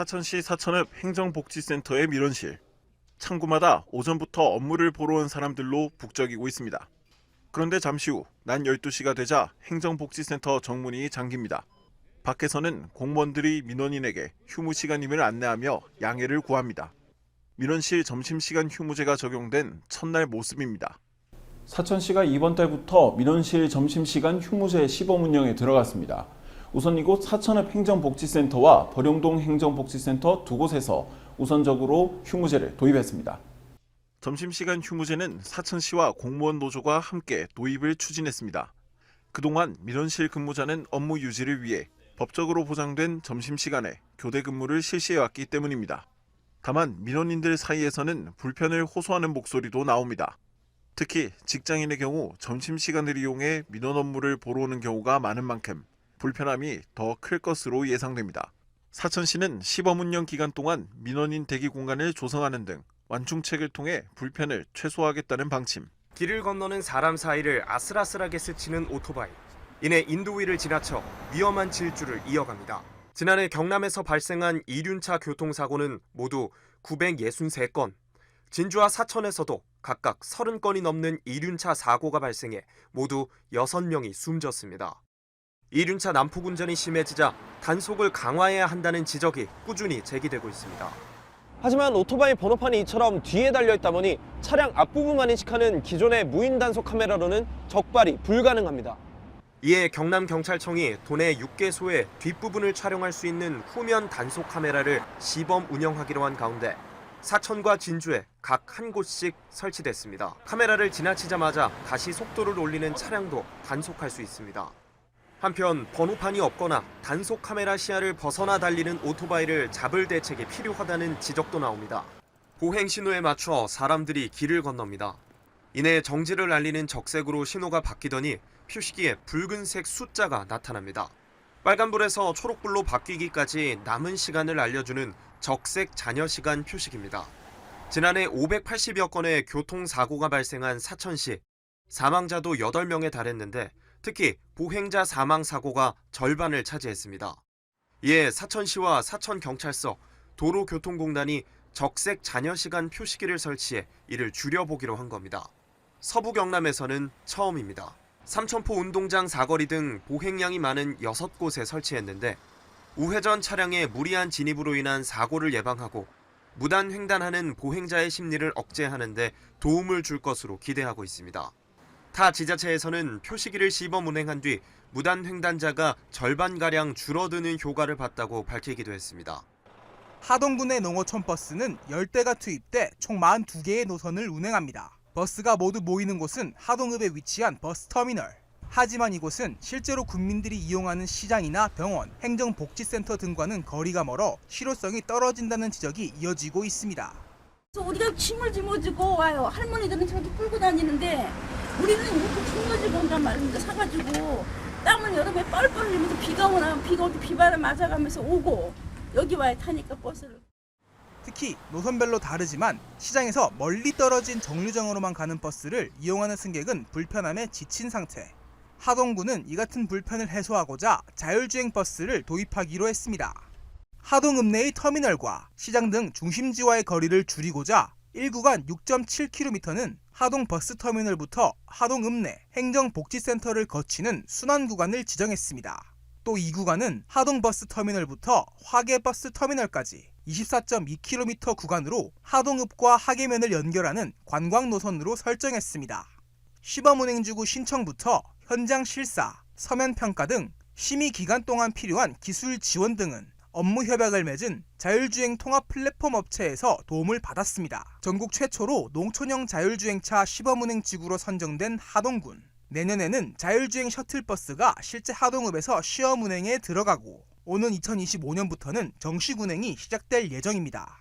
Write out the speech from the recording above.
사천시 사천읍 행정복지센터의 민원실. 창구마다 오전부터 업무를 보러 온 사람들로 북적이고 있습니다. 그런데 잠시 후 낮 12시가 되자 행정복지센터 정문이 잠깁니다. 밖에서는 공무원들이 민원인에게 휴무 시간임을 안내하며 양해를 구합니다. 민원실 점심시간 휴무제가 적용된 첫날 모습입니다. 사천시가 이번 달부터 민원실 점심시간 휴무제 시범 운영에 들어갔습니다. 우선 이곳 사천읍 행정복지센터와 버룡동 행정복지센터 두 곳에서 우선적으로 휴무제를 도입했습니다. 점심시간 휴무제는 사천시와 공무원 노조가 함께 도입을 추진했습니다. 그동안 민원실 근무자는 업무 유지를 위해 법적으로 보장된 점심시간에 교대 근무를 실시해왔기 때문입니다. 다만 민원인들 사이에서는 불편을 호소하는 목소리도 나옵니다. 특히 직장인의 경우 점심시간을 이용해 민원 업무를 보러 오는 경우가 많은 만큼 불편함이 더 클 것으로 예상됩니다. 사천시는 시범 운영 기간 동안 민원인 대기 공간을 조성하는 등 완충책을 통해 불편을 최소화하겠다는 방침. 길을 건너는 사람 사이를 아슬아슬하게 스치는 오토바이. 이내 인도 위를 지나쳐 위험한 질주를 이어갑니다. 지난해 경남에서 발생한 이륜차 교통사고는 모두 963건. 진주와 사천에서도 각각 30건이 넘는 이륜차 사고가 발생해 모두 6명이 숨졌습니다. 이륜차 난폭 운전이 심해지자 단속을 강화해야 한다는 지적이 꾸준히 제기되고 있습니다. 하지만 오토바이 번호판이 이처럼 뒤에 달려있다 보니 차량 앞부분만 인식하는 기존의 무인 단속 카메라로는 적발이 불가능합니다. 이에 경남경찰청이 도내 6개소의 뒷부분을 촬영할 수 있는 후면 단속 카메라를 시범 운영하기로 한 가운데 사천과 진주에 각 한 곳씩 설치됐습니다. 카메라를 지나치자마자 다시 속도를 올리는 차량도 단속할 수 있습니다. 한편 번호판이 없거나 단속 카메라 시야를 벗어나 달리는 오토바이를 잡을 대책이 필요하다는 지적도 나옵니다. 보행 신호에 맞춰 사람들이 길을 건넙니다. 이내 정지를 알리는 적색으로 신호가 바뀌더니 표시기에 붉은색 숫자가 나타납니다. 빨간불에서 초록불로 바뀌기까지 남은 시간을 알려주는 적색 잔여시간 표식입니다. 지난해 580여 건의 교통사고가 발생한 사천시. 사망자도 8명에 달했는데 특히 보행자 사망 사고가 절반을 차지했습니다. 이에 사천시와 사천경찰서, 도로교통공단이 적색 잔여시간 표시기를 설치해 이를 줄여보기로 한 겁니다. 서부 경남에서는 처음입니다. 삼천포 운동장 사거리 등 보행량이 많은 6곳에 설치했는데 우회전 차량의 무리한 진입으로 인한 사고를 예방하고 무단 횡단하는 보행자의 심리를 억제하는 데 도움을 줄 것으로 기대하고 있습니다. 타 지자체에서는 표시기를 시범 운행한 뒤 무단 횡단자가 절반가량 줄어드는 효과를 봤다고 밝히기도 했습니다. 하동군의 농어촌 버스는 10대가 투입돼 총 42개의 노선을 운행합니다. 버스가 모두 모이는 곳은 하동읍에 위치한 버스터미널. 하지만 이곳은 실제로 국민들이 이용하는 시장이나 병원, 행정복지센터 등과는 거리가 멀어 실효성이 떨어진다는 지적이 이어지고 있습니다. 우리가 짐을 짊어지고 와요. 할머니들은 저도 끌고 다니는데 우리는 이렇게 짊어지고 온단 말입니다. 사가지고 땀을 여름에 뻘뻘 흘리면서 비가 오나 비가 올 때 비바람 맞아가면서 오고 여기 와야 타니까 버스를. 특히 노선별로 다르지만 시장에서 멀리 떨어진 정류장으로만 가는 버스를 이용하는 승객은 불편함에 지친 상태. 하동구는 이 같은 불편을 해소하고자 자율주행 버스를 도입하기로 했습니다. 하동읍 내의 터미널과 시장 등 중심지와의 거리를 줄이고자 1구간 6.7km는 하동 버스터미널부터 하동읍 내 행정복지센터를 거치는 순환구간을 지정했습니다. 또 2구간은 하동 버스터미널부터 화계 버스터미널까지 24.2km 구간으로 하동읍과 하계면을 연결하는 관광 노선으로 설정했습니다. 시범 운행 주구 신청부터 현장 실사, 서면 평가 등 심의 기간 동안 필요한 기술 지원 등은 업무 협약을 맺은 자율주행 통합 플랫폼 업체에서 도움을 받았습니다. 전국 최초로 농촌형 자율주행차 시범 운행 지구로 선정된 하동군. 내년에는 자율주행 셔틀버스가 실제 하동읍에서 시험 운행에 들어가고 오는 2025년부터는 정식 운행이 시작될 예정입니다.